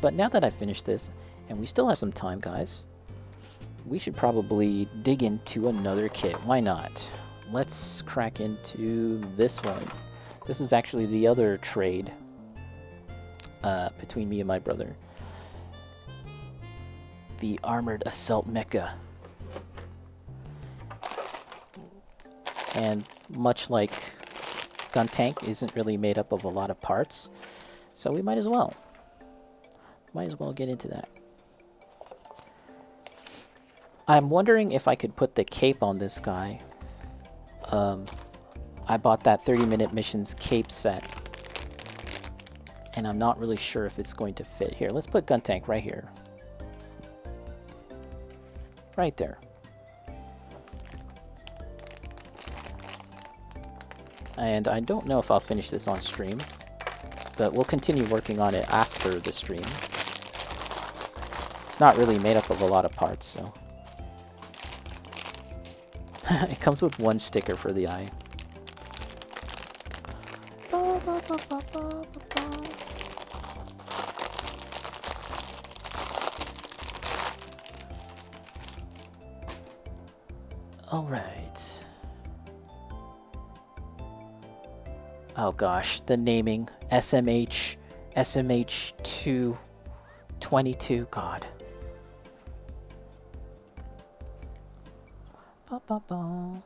But now that I finished this, and we still have some time, guys, we should probably dig into another kit. Why not? Let's crack into this one. This is actually the other trade between me and my brother. The Armored Assault Mecha. And much like Gun Tank isn't really made up of a lot of parts, so we might as well get into that. I'm wondering if I could put the cape on this guy. I bought that 30-minute missions cape set, and I'm not really sure if it's going to fit. Here, let's put Gun Tank right here. Right there. And I don't know if I'll finish this on stream, but we'll continue working on it after the stream. It's not really made up of a lot of parts, so... It comes with one sticker for the eye. Alright. Oh gosh, the naming. SMH, SMH2, 22, God. Ba, ba, ba.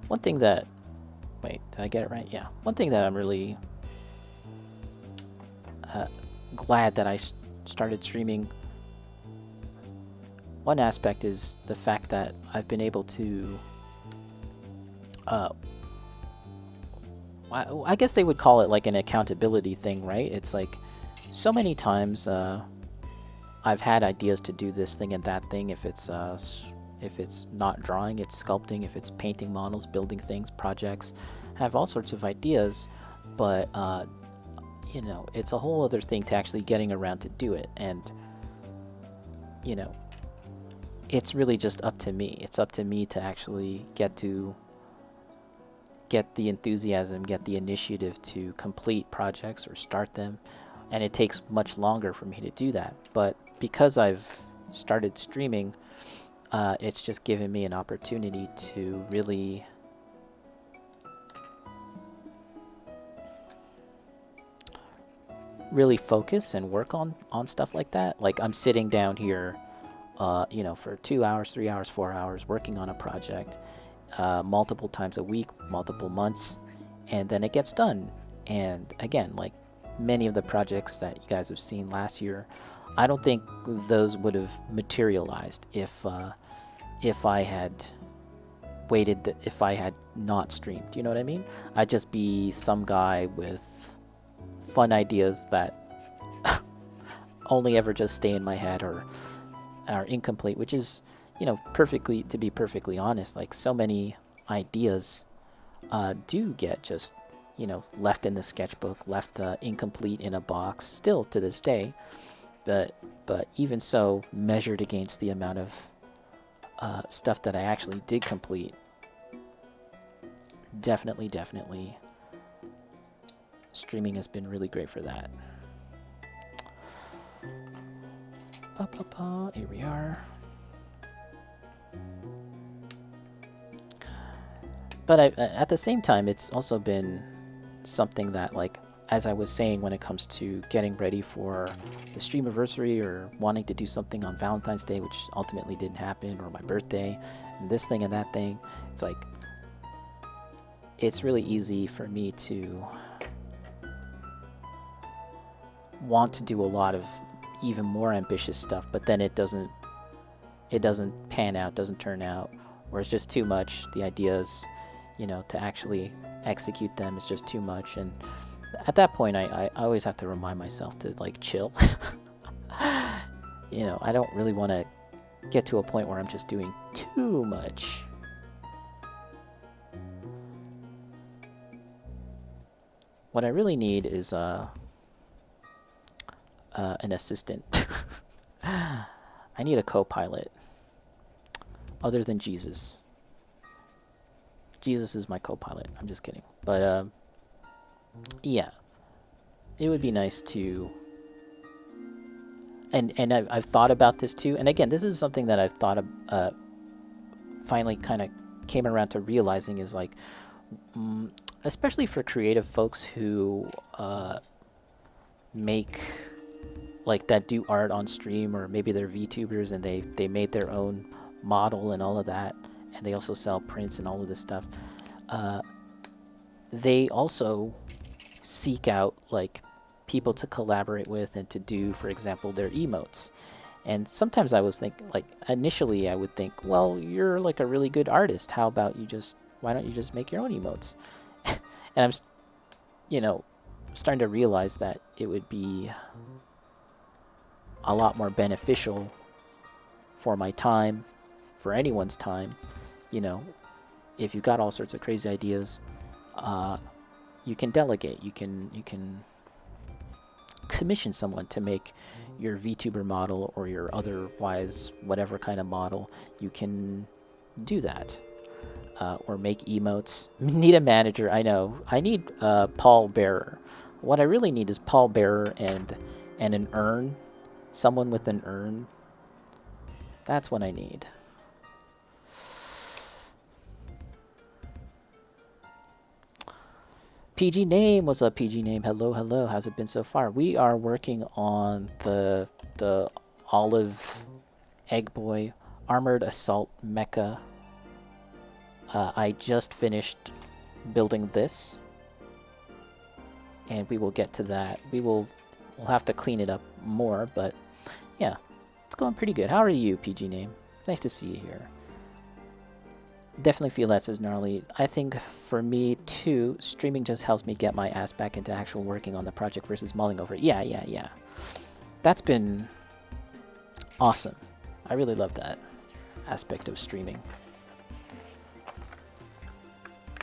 One thing that... Wait, did I get it right? Yeah. One thing that I'm really glad that I started streaming, one aspect is the fact that I've been able to... I guess they would call it like an accountability thing, right? It's like so many times I've had ideas to do this thing and that thing. If it's not drawing, it's sculpting. If it's painting models, building things, projects, I have all sorts of ideas, but you know, it's a whole other thing to actually getting around to do it. And you know, it's really just up to me. It's up to me to actually get the enthusiasm, get the initiative to complete projects or start them. And it takes much longer for me to do that. But because I've started streaming, it's just given me an opportunity to really focus and work on stuff like that. Like I'm sitting down here, you know, for 2 hours, 3 hours, 4 hours working on a project, multiple times a week, multiple months, and then it gets done. And again, like many of the projects that you guys have seen last year, I don't think those would have materialized if I had waited, if I had not streamed. You know what I mean? I'd just be some guy with fun ideas that only ever just stay in my head or are incomplete, which is, you know, to be perfectly honest, like so many ideas do get just, you know, left in the sketchbook, left incomplete in a box, still to this day. But even so, measured against the amount of stuff that I actually did complete, definitely streaming has been really great for that. Here we are. But at the same time, it's also been something that, like, as I was saying, when it comes to getting ready for the streamiversary or wanting to do something on Valentine's Day, which ultimately didn't happen, or my birthday, and this thing and that thing, it's like, it's really easy for me to want to do a lot of even more ambitious stuff, but then it doesn't pan out, doesn't turn out, or it's just too much. The ideas, you know, to actually execute them is just too much. And at that point, I always have to remind myself to, like, chill. You know, I don't really want to get to a point where I'm just doing too much. What I really need is an assistant. I need a co-pilot other than Jesus. Jesus is my co-pilot. I'm just kidding. But yeah, it would be nice to. And I've thought about this too. And again, this is something that I've thought of. Finally, kind of came around to realizing is like, especially for creative folks who make like that do art on stream, or maybe they're VTubers and they made their own model and all of that, and they also sell prints and all of this stuff. They also seek out like people to collaborate with and to do, for example, their emotes. And sometimes I was thinking, like, initially I would think, well, you're like a really good artist. How about why don't you just make your own emotes? And I'm, starting to realize that it would be a lot more beneficial for my time, for anyone's time. If you've got all sorts of crazy ideas, you can delegate. You can commission someone to make your VTuber model or your otherwise whatever kind of model. You can do that. Or make emotes. Need a manager, I know. I need Paul Bearer. What I really need is Paul Bearer and an urn. Someone with an urn. That's what I need. PG Name, what's up, PG Name? Hello, hello. How's it been so far? We are working on the Olive Egg Boy Armored Assault Mecha. I just finished building this, and we will get to that. We'll have to clean it up more, but yeah, it's going pretty good. How are you, PG Name? Nice to see you here. Definitely feel that's as gnarly. I think for me too, streaming just helps me get my ass back into actual working on the project versus mulling over it. Yeah. That's been awesome. I really love that aspect of streaming.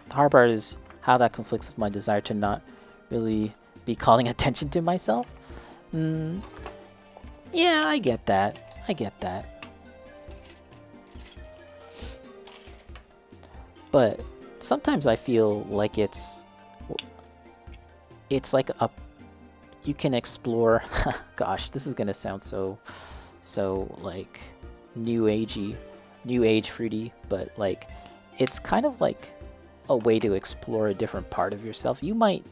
The hard part is how that conflicts with my desire to not really be calling attention to myself. Yeah, I get that. But sometimes I feel like it's like you can explore. Gosh, this is gonna sound so like new age fruity, but like it's kind of like a way to explore a different part of yourself. You might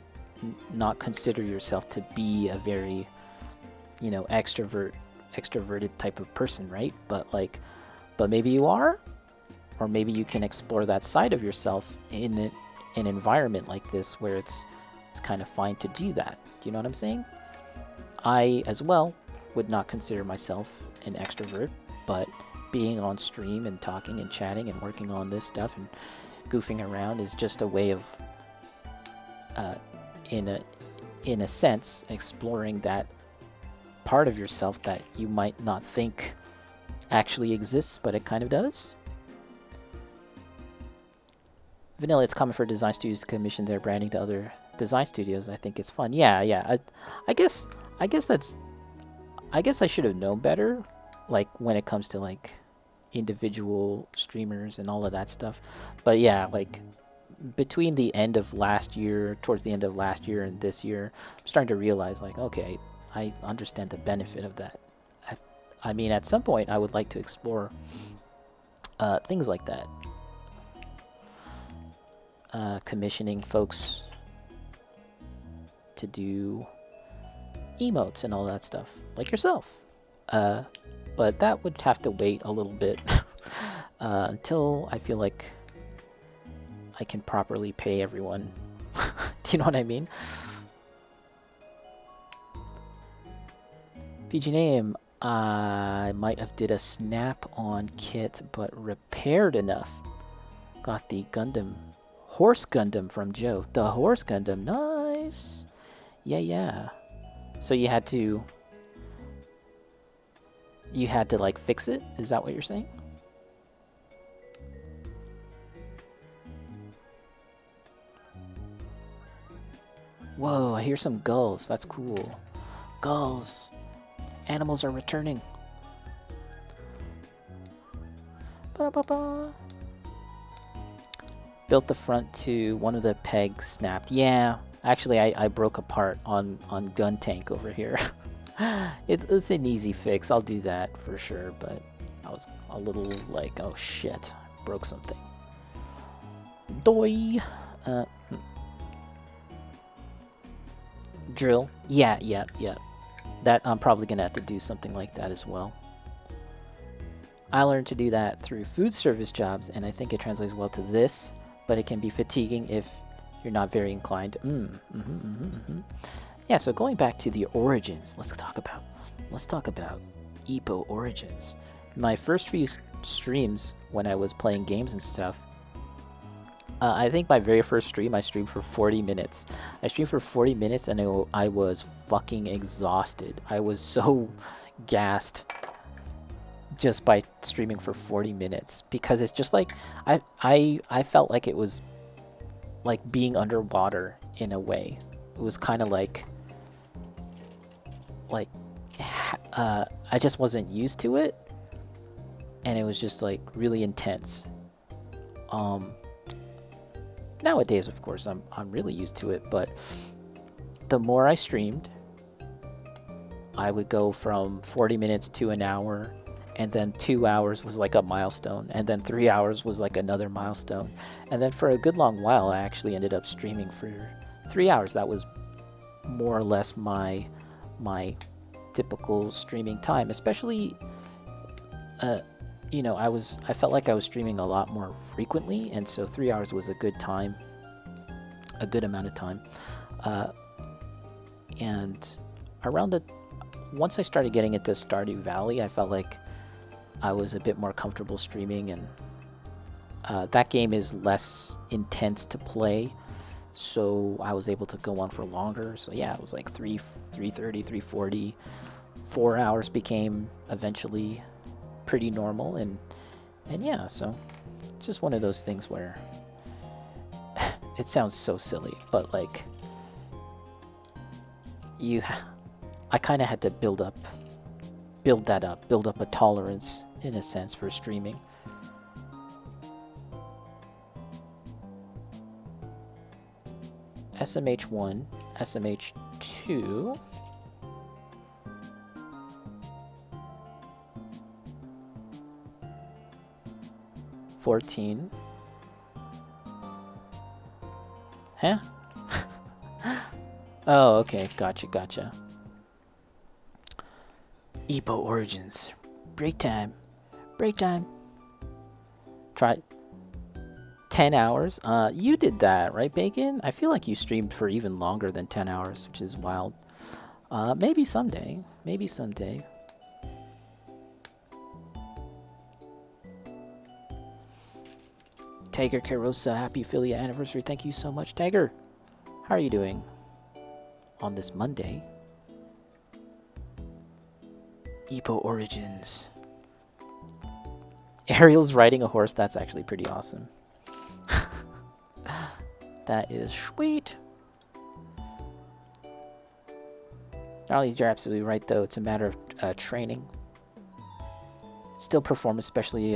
not consider yourself to be a very extroverted type of person, right? But maybe you are. Or maybe you can explore that side of yourself in an environment like this where it's kind of fine to do that. Do you know what I'm saying? I, as well, would not consider myself an extrovert, but being on stream and talking and chatting and working on this stuff and goofing around is just a way of, in a sense, exploring that part of yourself that you might not think actually exists, but it kind of does. Vanilla, it's common for design studios to commission their branding to other design studios. I think it's fun. Yeah. I guess I should have known better, like when it comes to like individual streamers and all of that stuff. But yeah, like between the end of last year, towards the end of last year and this year, I'm starting to realize like, okay, I understand the benefit of that. I mean, at some point, I would like to explore things like that. Commissioning folks to do emotes and all that stuff, like yourself. But that would have to wait a little bit until I feel like I can properly pay everyone. Do you know what I mean? PG Name, I might have did a snap-on kit, but repaired enough. Got the Horse Gundam from Joe. The Horse Gundam, nice. Yeah. So you had to like fix it? Is that what you're saying? Whoa, I hear some gulls. That's cool. Gulls. Animals are returning. Ba-da-ba-ba. Built the front to one of the pegs snapped. Yeah, actually I broke apart on gun tank over here. It's an easy fix. I'll do that for sure, but I was a little like, oh shit, broke something. Doi. Drill. Yeah. That I'm probably gonna have to do something like that as well. I learned to do that through food service jobs, and I think it translates well to this, but it can be fatiguing if you're not very inclined. Yeah, so going back to the origins, let's talk about EPO origins. My first few streams when I was playing games and stuff, I think my very first stream, I streamed for 40 minutes. I streamed for 40 minutes and I was fucking exhausted. I was so gassed just by streaming for 40 minutes because it's just like I felt like it was like being underwater in a way. It was kind of like I just wasn't used to it, and it was just like really intense. Nowadays, of course, I'm really used to it, but the more I streamed, I would go from 40 minutes to an hour, and then 2 hours was like a milestone, and then 3 hours was like another milestone. And then for a good long while, I actually ended up streaming for 3 hours. That was more or less my typical streaming time, especially you know, I felt like I was streaming a lot more frequently, and so 3 hours was a good amount of time. And once I started getting into Stardew Valley, I felt like I was a bit more comfortable streaming, and that game is less intense to play, so I was able to go on for longer. So yeah, it was like 3:30, 3:40, 4 hours became eventually pretty normal, and yeah, so it's just one of those things where it sounds so silly, but like I kind of had to build up a tolerance in a sense for streaming. SMH1, SMH2. $14. Huh? Oh, okay. Gotcha. EPO Origins. Break time. Try 10 hours. You did that, right, Bacon? I feel like you streamed for even longer than 10 hours, which is wild. Maybe someday. Tiger Carosa, happy affiliate anniversary. Thank you so much, Tiger. How are you doing on this Monday? EPO Origins. Ariel's riding a horse. That's actually pretty awesome. That is sweet. Charlie, you're absolutely right, though. It's a matter of training. Still perform, especially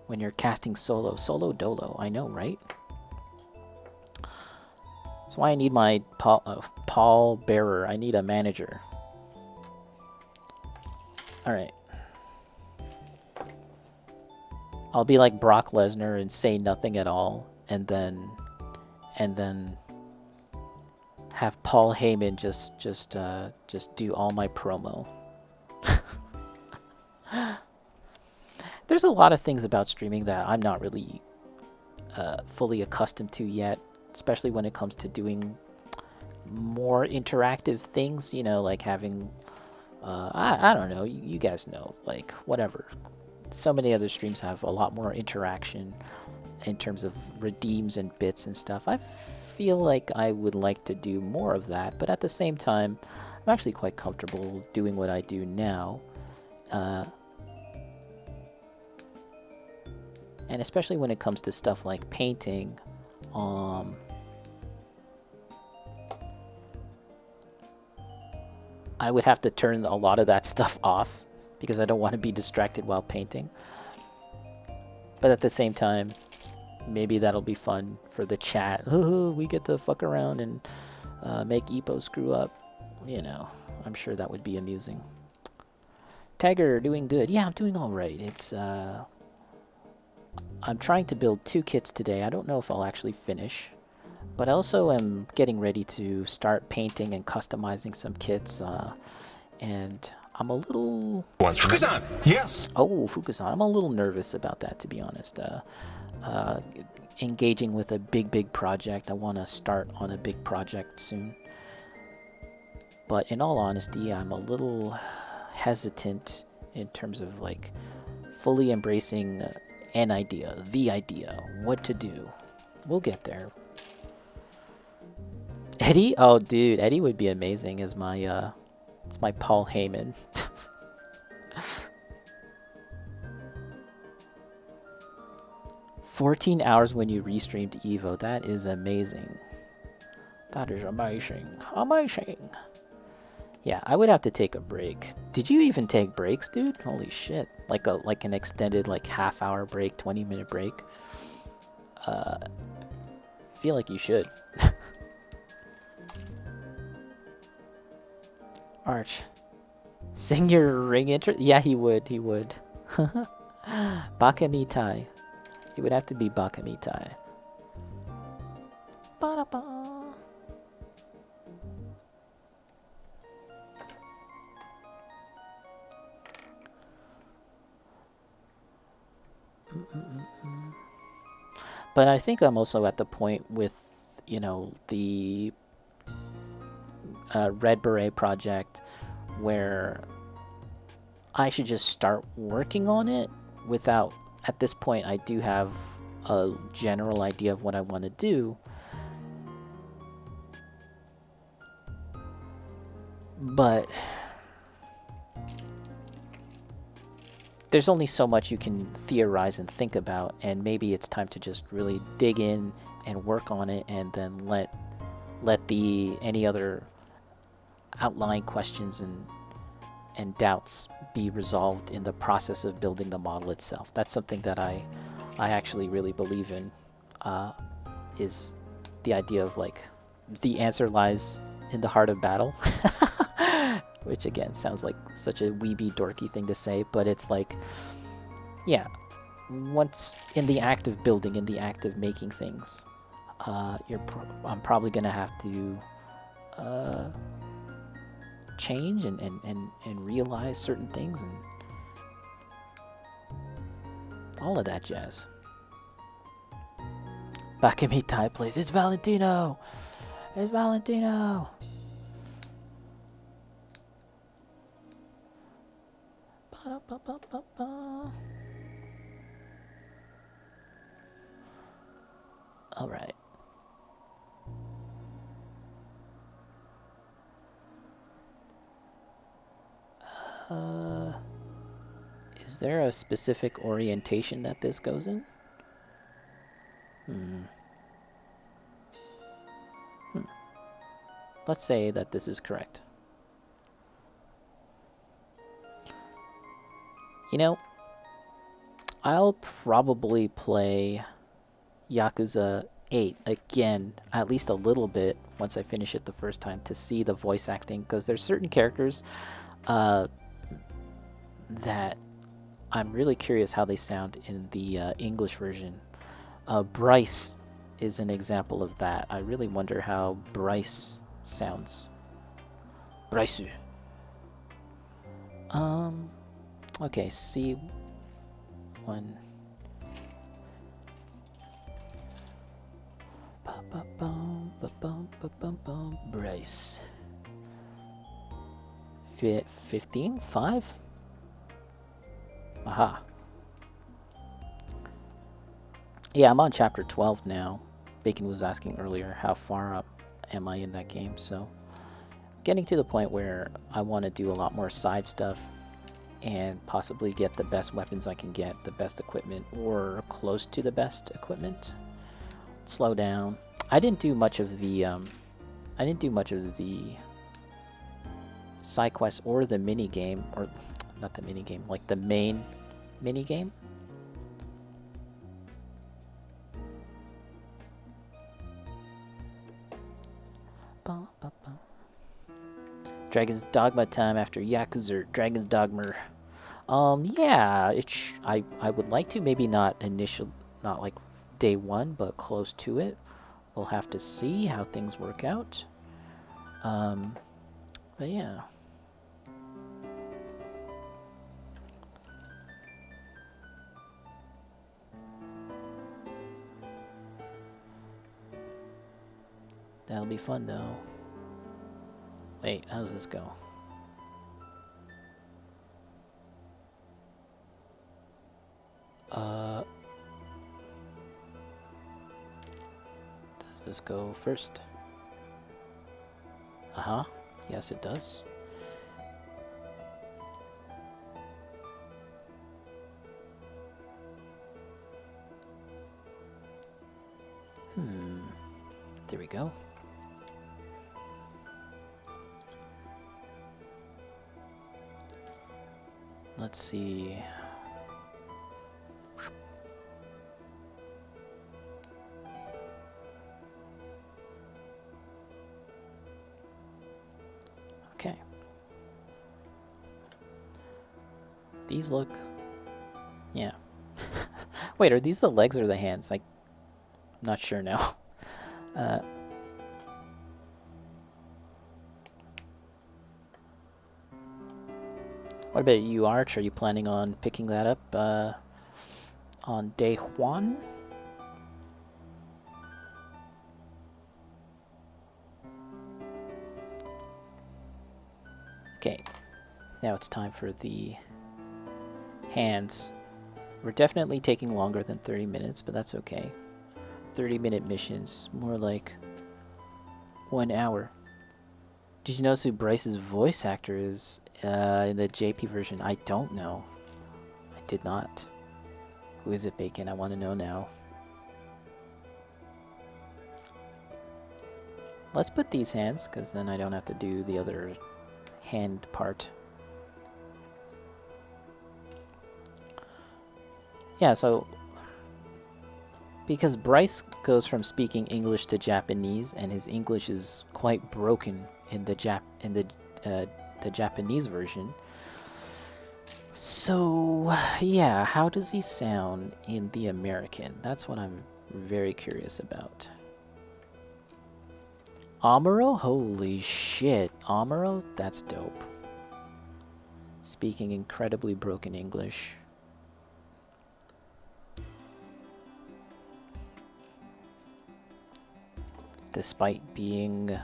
when you're casting solo. Solo dolo, I know, right? That's why I need my Paul bearer. I need a manager. Alright. I'll be like Brock Lesnar and say nothing at all, and then have Paul Heyman just do all my promo. There's a lot of things about streaming that I'm not really fully accustomed to yet, especially when it comes to doing more interactive things, you know, like having, I don't know, you guys know, like, whatever. So many other streams have a lot more interaction in terms of redeems and bits and stuff. I feel like I would like to do more of that, but at the same time, I'm actually quite comfortable doing what I do now. And especially when it comes to stuff like painting, I would have to turn a lot of that stuff off because I don't want to be distracted while painting. But at the same time, maybe that'll be fun for the chat. Ooh, we get to fuck around and make Epo screw up. You know, I'm sure that would be amusing. Tiger, doing good. Yeah, I'm doing all right. It's I'm trying to build 2 kits today. I don't know if I'll actually finish, but I also am getting ready to start painting and customizing some kits. And I'm a little... Fukusan! Yes! Oh, Fukusan. I'm a little nervous about that, to be honest. Engaging with a big project. I want to start on a big project soon. But in all honesty, I'm a little hesitant in terms of like fully embracing an idea, the idea, what to do. We'll get there. Eddie? Oh, dude, Eddie would be amazing as my it's my Paul Heyman. 14 hours when you restreamed Evo. That is amazing. That is amazing. Amazing. Yeah, I would have to take a break. Did you even take breaks, dude? Holy shit. Like an extended like half-hour break, 20-minute break. Feel like you should. Arch. Sing your ring intro? Yeah, he would. He would. Bakamitai. He would have to be Bakamitai. Ba-da-ba. But I think I'm also at the point with, you know, the Red Beret project where I should just start working on it without, at this point, I do have a general idea of what I want to do. But there's only so much you can theorize and think about, and maybe it's time to just really dig in and work on it, and then let any other outlying questions and doubts be resolved in the process of building the model itself. That's something that I actually really believe in, is the idea of like the answer lies in the heart of battle. Which again sounds like such a weeby dorky thing to say, but it's like, yeah, once in the act of building, in the act of making things, I'm probably gonna have to change and realize certain things and all of that jazz. Bakamitai plays. It's Valentino. It's Valentino. All right. Is there a specific orientation that this goes in? Let's say that this is correct. You know, I'll probably play Yakuza 8 again, at least a little bit, once I finish it the first time, to see the voice acting, because there's certain characters that I'm really curious how they sound in the English version. Bryce is an example of that. I really wonder how Bryce sounds. Bryce. Okay, C1. Bryce. 15? 5? Aha. Yeah, I'm on chapter 12 now. Bacon was asking earlier how far up am I in that game, so getting to the point where I want to do a lot more side stuff and possibly get the best weapons I can get, the best equipment, or close to the best equipment. Slow down. I didn't do much of the side quest or the mini game, or not the mini game, like the main mini game. Ba, ba, ba. Dragon's Dogma time after Yakuza. Dragon's Dogma. Yeah, I would like to, maybe not not like day one, but close to it. We'll have to see how things work out. But yeah. That'll be fun though. Wait, how does this go? Does this go first? Uh-huh. Yes, it does. There we go. Let's see. Okay. These look... Yeah. Wait, are these the legs or the hands? I'm not sure now. What about you, Arch? Are you planning on picking that up on day one? Okay, now it's time for the hands. We're definitely taking longer than 30 minutes, but that's okay. 30-minute missions, more like 1 hour. Did you notice who Bryce's voice actor is in the JP version? I don't know. I did not. Who is it, Bacon? I want to know now. Let's put these hands, because then I don't have to do the other hand part. Yeah, so because Bryce goes from speaking English to Japanese, and his English is quite broken in the Japanese version. So yeah, how does he sound in the American? That's what I'm very curious about. Amuro? Holy shit. Amuro? That's dope. Speaking incredibly broken English. Despite being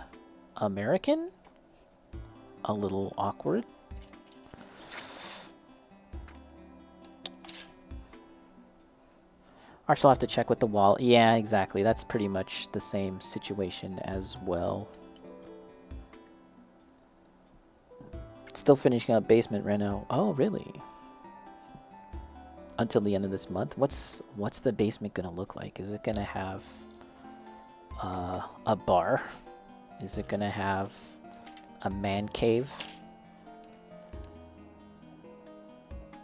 American? A little awkward. Or she'll have to check with the wall. Yeah, exactly. That's pretty much the same situation as well. Still finishing up basement right now. Oh, really? Until the end of this month? What's the basement gonna look like? Is it gonna have a bar? Is it gonna have a man cave?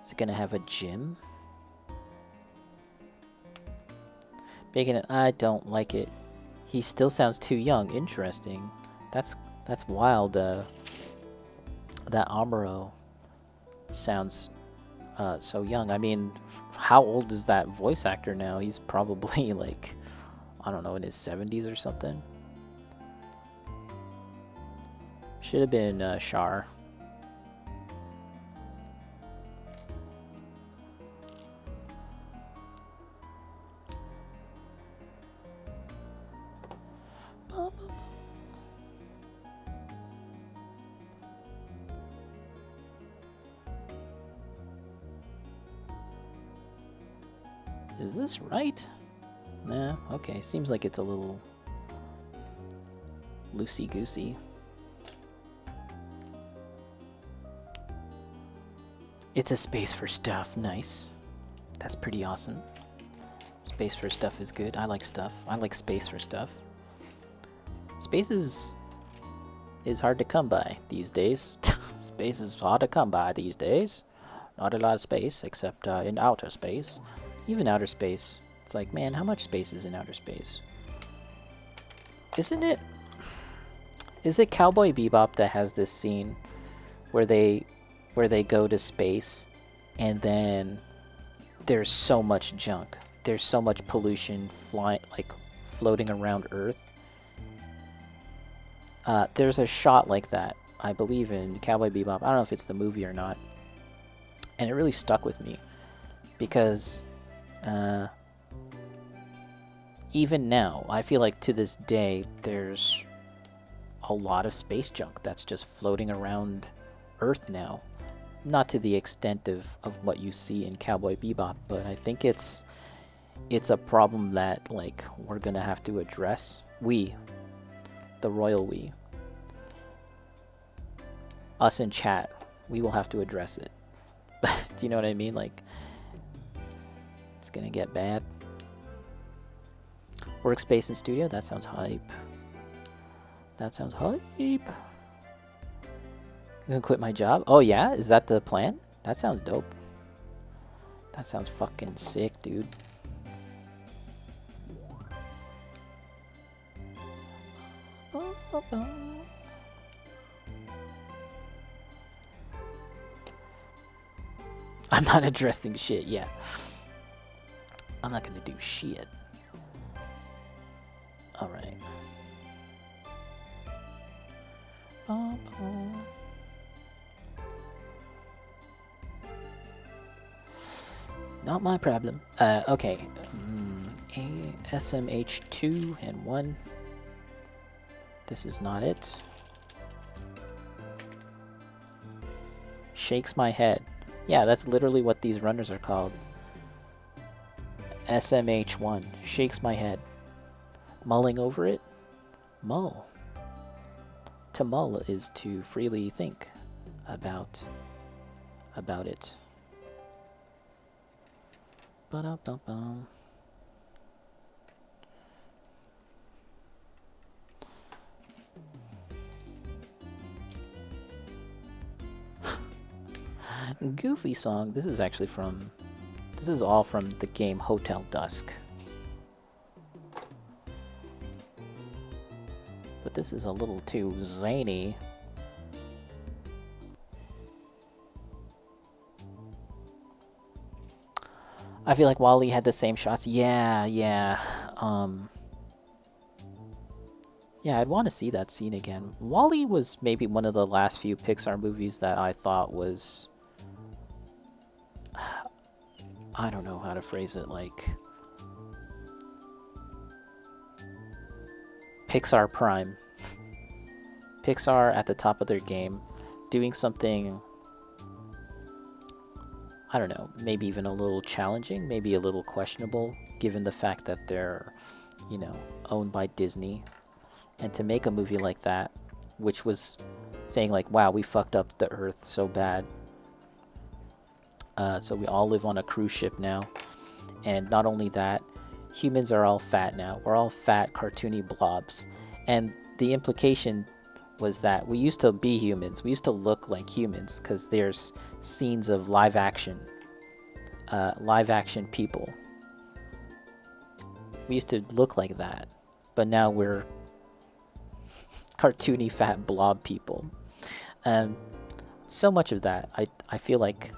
Is it gonna have a gym? Bacon, I don't like it. He still sounds too young. Interesting. That's wild. That Amuro sounds so young. I mean, how old is that voice actor now? He's probably like, I don't know, in his 70s or something. Should have been Char. Is this right? Nah, okay. Seems like it's a little loosey-goosey. It's a space for stuff. Nice. That's pretty awesome. Space for stuff is good. I like stuff. I like space for stuff. Space is hard to come by these days. Space is hard to come by these days. Not a lot of space, except in outer space. Even outer space. It's like, man, how much space is in outer space? Isn't it Is it Cowboy Bebop that has this scene where they go to space and then there's so much junk. There's so much pollution floating around Earth. There's a shot like that, I believe, in Cowboy Bebop. I don't know if it's the movie or not. And it really stuck with me because even now, I feel like to this day, there's a lot of space junk that's just floating around Earth now. Not to the extent of what you see in Cowboy Bebop, but I think it's a problem that like we're gonna have to address. We, the royal we, us in chat, we will have to address it. Do you know what I mean? Like, it's gonna get bad. Workspace and studio, that sounds hype. That sounds hype. I'm gonna quit my job. Oh yeah? Is that the plan? That sounds dope. That sounds fucking sick, dude. I'm not addressing shit, yeah. I'm not gonna do shit. Alright. Not my problem. Okay. SMH2 and 1. This is not it. Shakes my head. Yeah, that's literally what these runners are called. SMH1. Shakes my head. Mulling over it? Mull. To mull is to freely think about it. Ba-da-ba-bum. Goofy song. This is actually from... This is all from the game Hotel Dusk. But this is a little too zany. I feel like Wally had the same shots. Yeah. Yeah, I'd want to see that scene again. Wally was maybe one of the last few Pixar movies that I thought was... I don't know how to phrase it, like... Pixar Prime. Pixar at the top of their game, doing something, I don't know, maybe even a little challenging, maybe a little questionable, given the fact that they're, you know, owned by Disney. And to make a movie like that, which was saying like, wow, we fucked up the Earth so bad. So we all live on a cruise ship now. And not only that, humans are all fat now. We're all fat, cartoony blobs. And the implication was that we used to be humans. We used to look like humans because there's scenes of live action people. We used to look like that, but now we're cartoony fat blob people. So much of that, I feel like,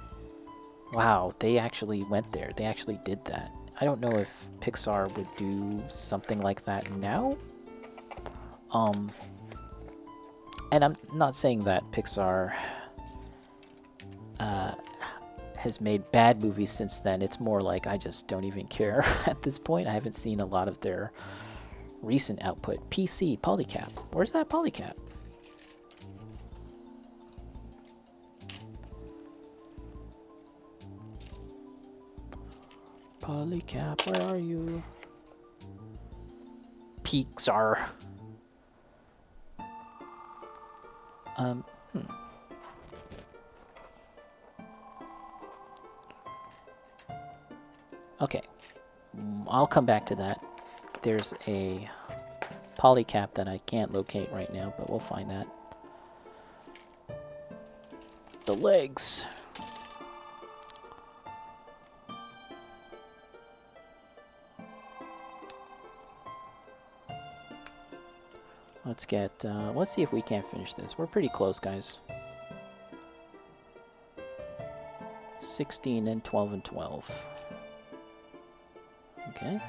wow, they actually went there. They actually did that. I don't know if Pixar would do something like that now. And I'm not saying that Pixar has made bad movies since then. It's more like I just don't even care at this point. I haven't seen a lot of their recent output. PC, Polycap. Where's that Polycap? Polycap, where are you? Pixar. Okay, I'll come back to that. There's a Polycap that I can't locate right now, but we'll find that. The legs. Let's get, let's see if we can't finish this. We're pretty close, guys. 16 and 12 and 12. Okay.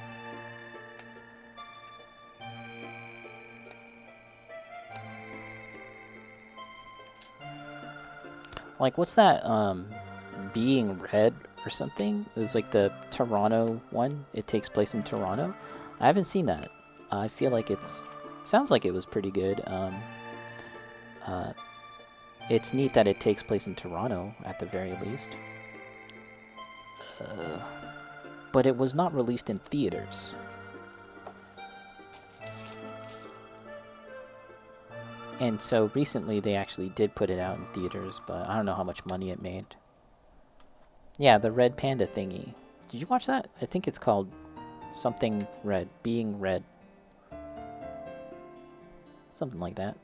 Like, what's that, Being Red or something? It's like the Toronto one. It takes place in Toronto. I haven't seen that. I feel like sounds like it was pretty good. It's neat that it takes place in Toronto, at the very least. But it was not released in theaters. And so recently they actually did put it out in theaters, but I don't know how much money it made. Yeah, the Red Panda thingy. Did you watch that? I think it's called something Red. Being Red. Something like that.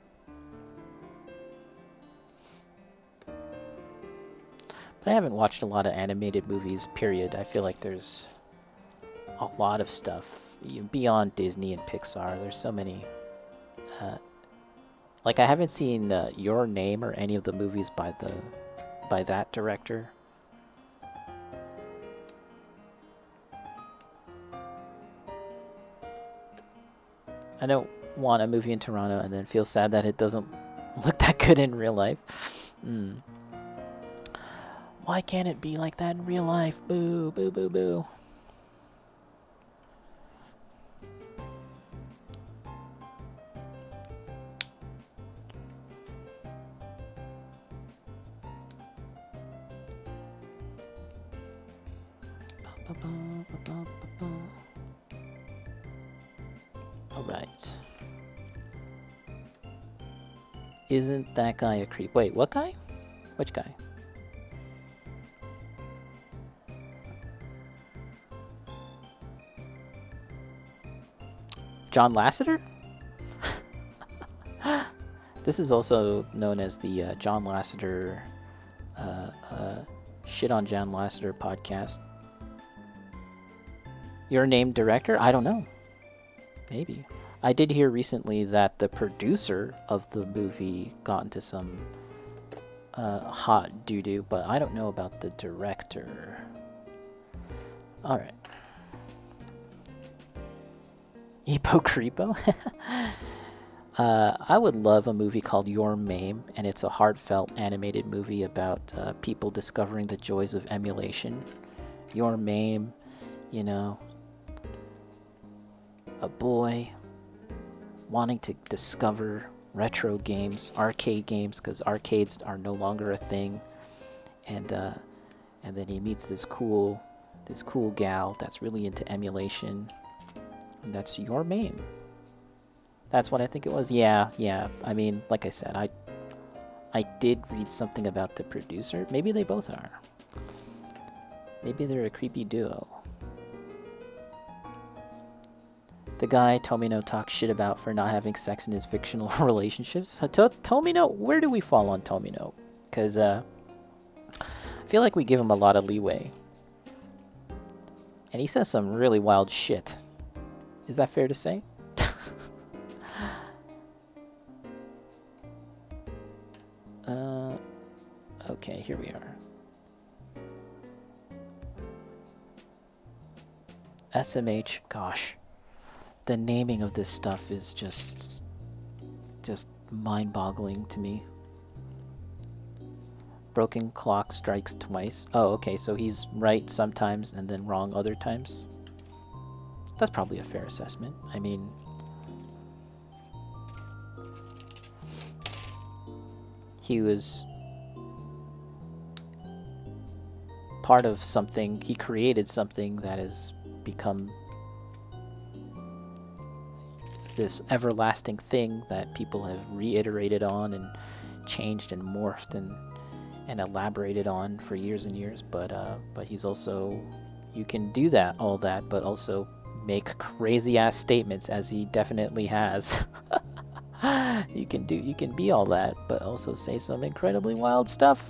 But I haven't watched a lot of animated movies, period. I feel like there's a lot of stuff beyond Disney and Pixar. There's so many. Like, I haven't seen Your Name or any of the movies by that director. I don't want a movie in Toronto and then feel sad that it doesn't look that good in real life. Why can't it be like that in real life? Boo, boo, boo, boo. Alright. Isn't that guy a creep? Wait, what guy? Which guy? John Lasseter? This is also known as the John Lasseter Shit on John Lasseter podcast. Your Name director? I don't know. Maybe. I did hear recently that the producer of the movie got into some hot doo-doo, but I don't know about the director. Alright. Epo Creepo? I would love a movie called Your Mame, and it's a heartfelt animated movie about people discovering the joys of emulation. Your Mame, you know, a boy wanting to discover retro games, arcade games, because arcades are no longer a thing, and then he meets this cool gal that's really into emulation, and that's Your Mame. That's what I think it was. Yeah. I mean, like I said, I did read something about the producer. Maybe they both are. Maybe they're a creepy duo. The guy Tomino talks shit about for not having sex in his fictional relationships. Tomino, where do we fall on Tomino? Because I feel like we give him a lot of leeway. And he says some really wild shit. Is that fair to say? Okay, here we are. SMH, gosh. The naming of this stuff is just mind-boggling to me. Broken clock strikes twice. Oh, okay, so he's right sometimes and then wrong other times. That's probably a fair assessment. I mean, he was part of something. He created something that has become this everlasting thing that people have reiterated on and changed and morphed and elaborated on for years and years. But he's also, you can do that, all that, but also make crazy ass statements, as he definitely has. You can be all that, but also say some incredibly wild stuff.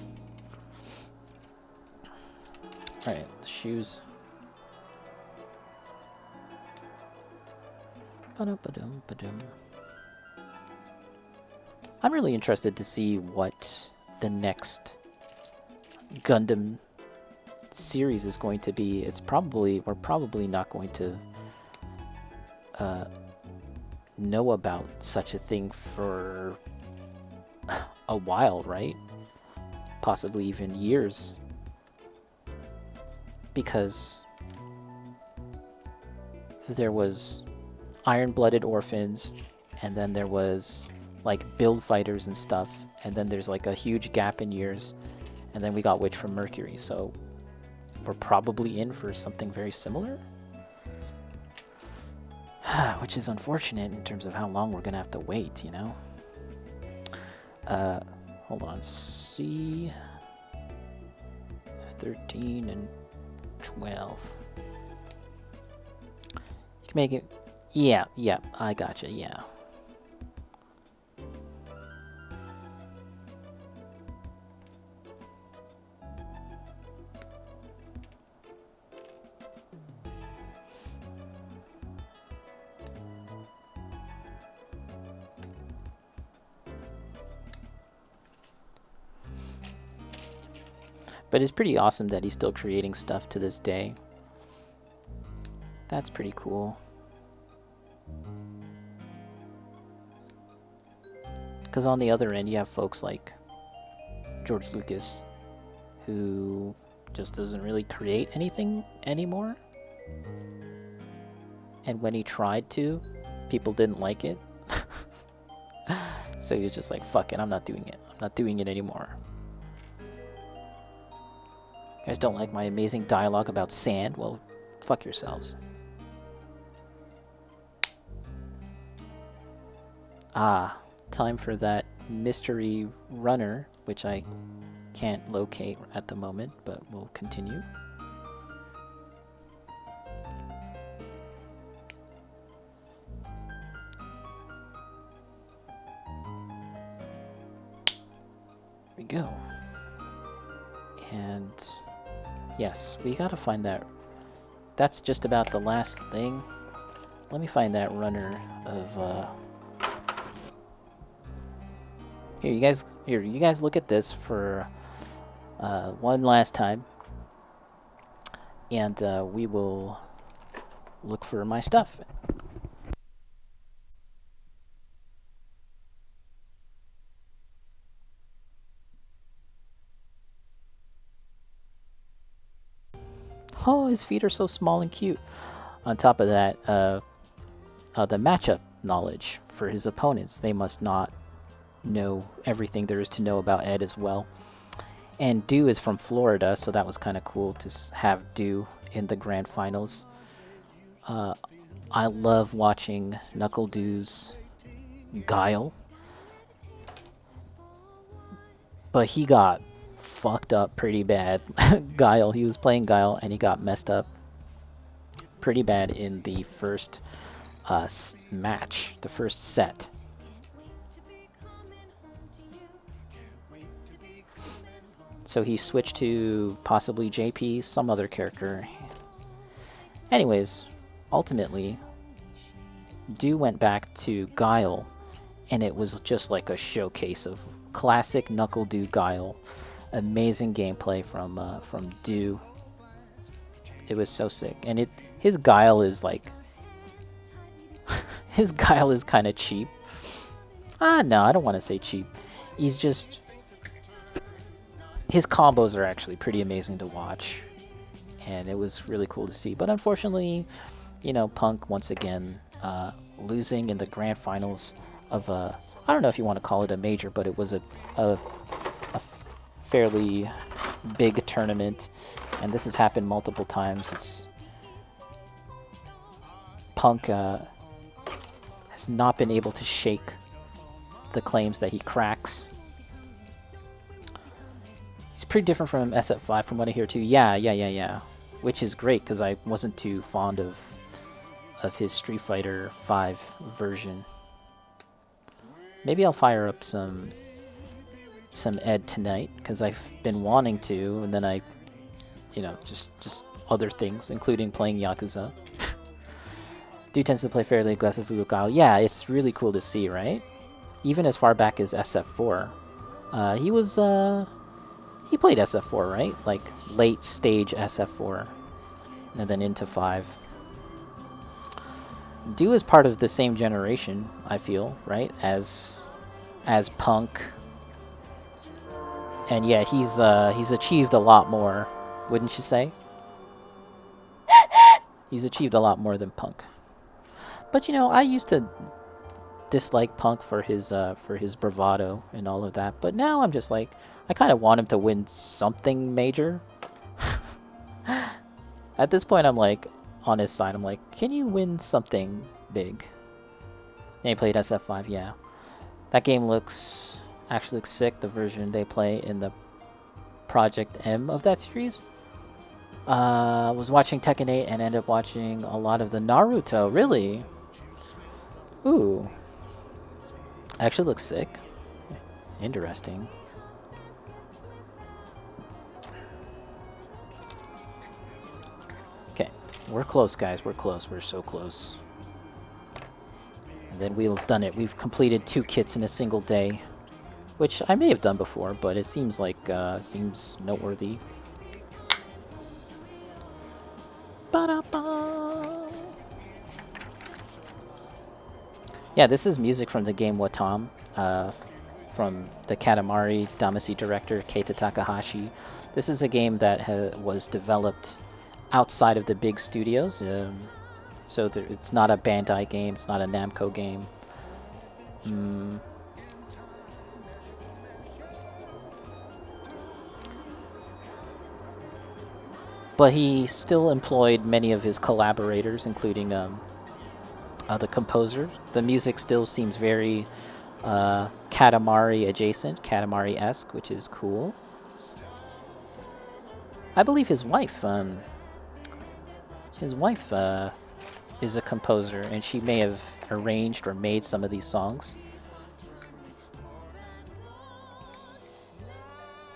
Alright, shoes. Ba-dum, ba-dum, ba-dum. I'm really interested to see what the next Gundam series is going to be. We're probably not going to know about such a thing for a while, right? Possibly even years. Because there was Iron-Blooded Orphans, and then there was like Build Fighters and stuff, and then there's like a huge gap in years, and then we got Witch from Mercury, so we're probably in for something very similar. Which is unfortunate in terms of how long we're gonna have to wait, you know? Hold on, C 13 and 12. You can make it. Yeah, I gotcha, yeah. But it's pretty awesome that he's still creating stuff to this day. That's pretty cool. Because on the other end, you have folks like George Lucas, who just doesn't really create anything anymore. And when he tried to, people didn't like it. So he was just like, fuck it, I'm not doing it. I'm not doing it anymore. You guys don't like my amazing dialogue about sand? Well, fuck yourselves. Ah, time for that mystery runner, which I can't locate at the moment, but we'll continue. There we go. And yes, we gotta find that. That's just about the last thing. Let me find that runner of Here, you guys look at this for one last time, and we will look for my stuff. Oh, his feet are so small and cute. On top of that, the matchup knowledge for his opponents. They must not know everything there is to know about Ed as well. And Dew is from Florida, so that was kind of cool to have Dew in the grand finals. I love watching Knuckle Dew's Guile, but he got fucked up pretty bad. Guile, he was playing Guile and he got messed up pretty bad in the first match, the first set. So he switched to possibly JP, some other character. Anyways, ultimately, Dew went back to Guile, and it was just like a showcase of classic Knuckle Dew Guile. Amazing gameplay from Dew. It was so sick, and his Guile is like his Guile is kind of cheap. No, I don't want to say cheap. He's just. His combos are actually pretty amazing to watch, and it was really cool to see. But unfortunately, you know, Punk once again losing in the grand finals of I don't know if you want to call it a major, but it was a fairly big tournament, and this has happened multiple times. It's Punk has not been able to shake the claims that he cracks. It's pretty different from SF5 from what I hear too. Yeah. Which is great because I wasn't too fond of his Street Fighter 5 version. Maybe I'll fire up some Ed tonight because I've been wanting to, and then I, you know, just other things, including playing Yakuza. Dude tends to play fairly aggressively with Guile. Yeah, it's really cool to see, right? even as far back as SF4. He was he played SF4, right? Like late stage SF4, and then into 5. Do is part of the same generation, I feel, right? As Punk. And yeah, he's achieved a lot more, wouldn't you say? He's achieved a lot more than Punk. But you know, I used to dislike Punk for his bravado and all of that, but now I'm just like, I kind of want him to win something major. At this point, I'm like, on his side, I'm like, can you win something big? They played SF5, yeah. That game actually looks sick, the version they play in the Project M of that series. Was watching Tekken 8 and ended up watching a lot of the Naruto, really? Ooh. Actually looks sick. Interesting. Okay, we're close, guys. We're close. We're so close. And then we've done it. We've completed 2 kits in a single day, which I may have done before, but it seems like seems noteworthy. Ba-da-ba. Yeah, this is music from the game Watam, from the Katamari Damacy director Keita Takahashi. This is a game that was developed outside of the big studios, so it's not a Bandai game, it's not a Namco game. But he still employed many of his collaborators, including the composer. The music still seems very Katamari adjacent, Katamari-esque, which is cool. I believe his wife is a composer, and she may have arranged or made some of these songs.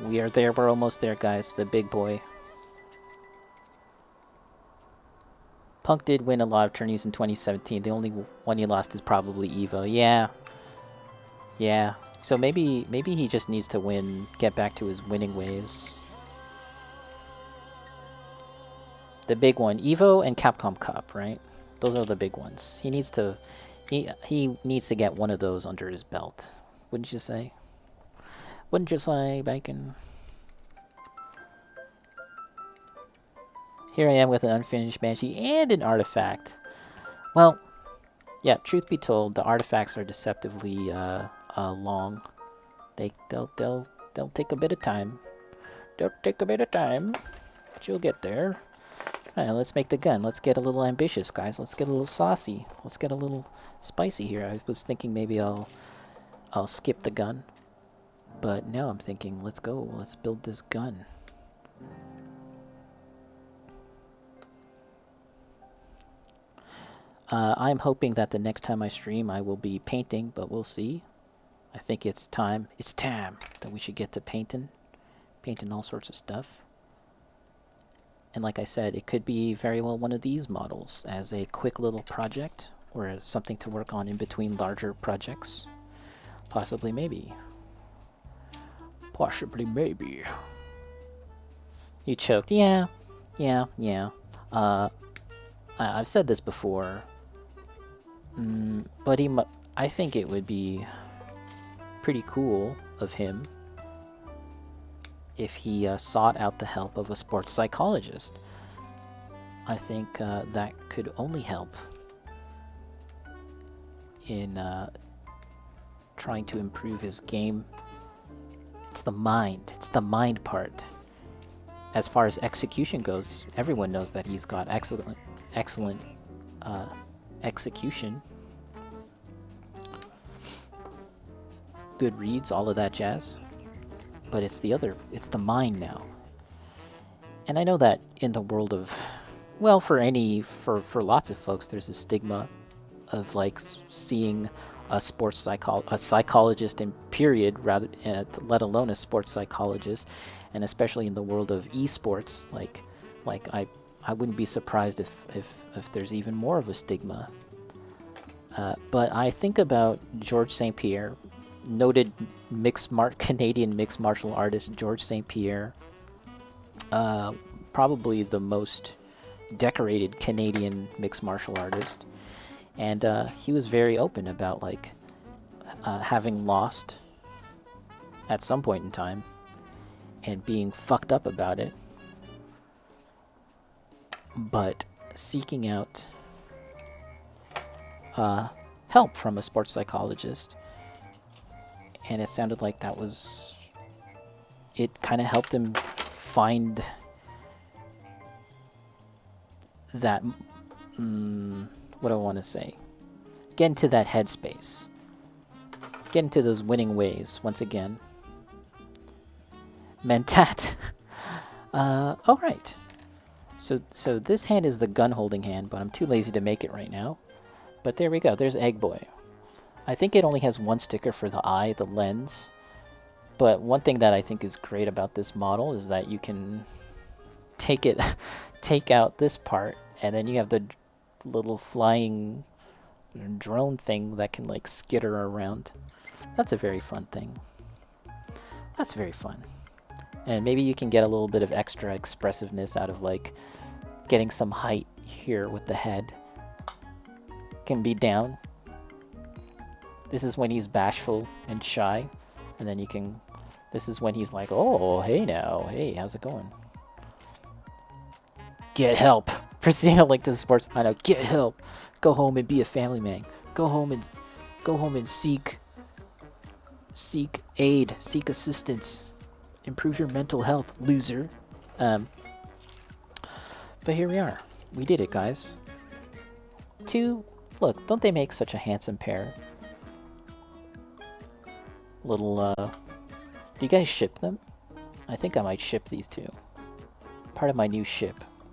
We are there, we're almost there, guys. The big boy. Punk did win a lot of tourneys in 2017. The only one he lost is probably Evo. Yeah. Yeah. So maybe he just needs to get back to his winning ways. The big one, Evo and Capcom Cup, right? Those are the big ones. He needs to get one of those under his belt. Wouldn't you say? Wouldn't you say, Bacon? Here I am with an unfinished Banshee and an artifact. Well, yeah, truth be told, the artifacts are deceptively long. They'll take a bit of time. They'll take a bit of time, but you'll get there. Alright, let's make the gun. Let's get a little ambitious, guys. Let's get a little saucy. Let's get a little spicy here. I was thinking maybe I'll skip the gun, but now I'm thinking, let's go. Let's build this gun. I'm hoping that the next time I stream, I will be painting, but we'll see. I think it's time. It's time that we should get to painting all sorts of stuff. And like I said, it could be very well one of these models as a quick little project or as something to work on in between larger projects. Possibly, maybe. Possibly, maybe. You choked. Yeah. I've said this before. But I think it would be pretty cool of him if he sought out the help of a sports psychologist. I think that could only help in trying to improve his game. It's the mind part. As far as execution goes, everyone knows that he's got excellent execution. Good reads, all of that jazz. But it's the mind now. And I know that in the world of, well, for lots of folks, there's a stigma of like seeing a psychologist in period, rather, let alone a sports psychologist, and especially in the world of esports, like I wouldn't be surprised if there's even more of a stigma. But I think about Georges St. Pierre noted Canadian mixed martial artist George St. Pierre, probably the most decorated Canadian mixed martial artist, and he was very open about like having lost at some point in time and being fucked up about it, but seeking out help from a sports psychologist. And it sounded like that was... It kind of helped him find that... what do I want to say? Get into that headspace. Get into those winning ways, once again. Mentat. Alright. So this hand is the gun-holding hand, but I'm too lazy to make it right now. But there we go, there's Egg Boy. I think it only has one sticker for the eye, the lens. But one thing that I think is great about this model is that you can take out this part, and then you have the little flying drone thing that can like skitter around. That's a very fun thing. That's very fun. And maybe you can get a little bit of extra expressiveness out of like getting some height here with the head. Can be down. This is when he's bashful and shy, and then you can... This is when he's like, oh, hey now, hey, how's it going? Get help. Proceeding to like the sports... I know, get help. Go home and be a family man. Go home and seek aid, seek assistance. Improve your mental health, loser. But here we are. We did it, guys. Look, don't they make such a handsome pair? Little, do you guys ship them? I think I might ship these two. Part of my new ship.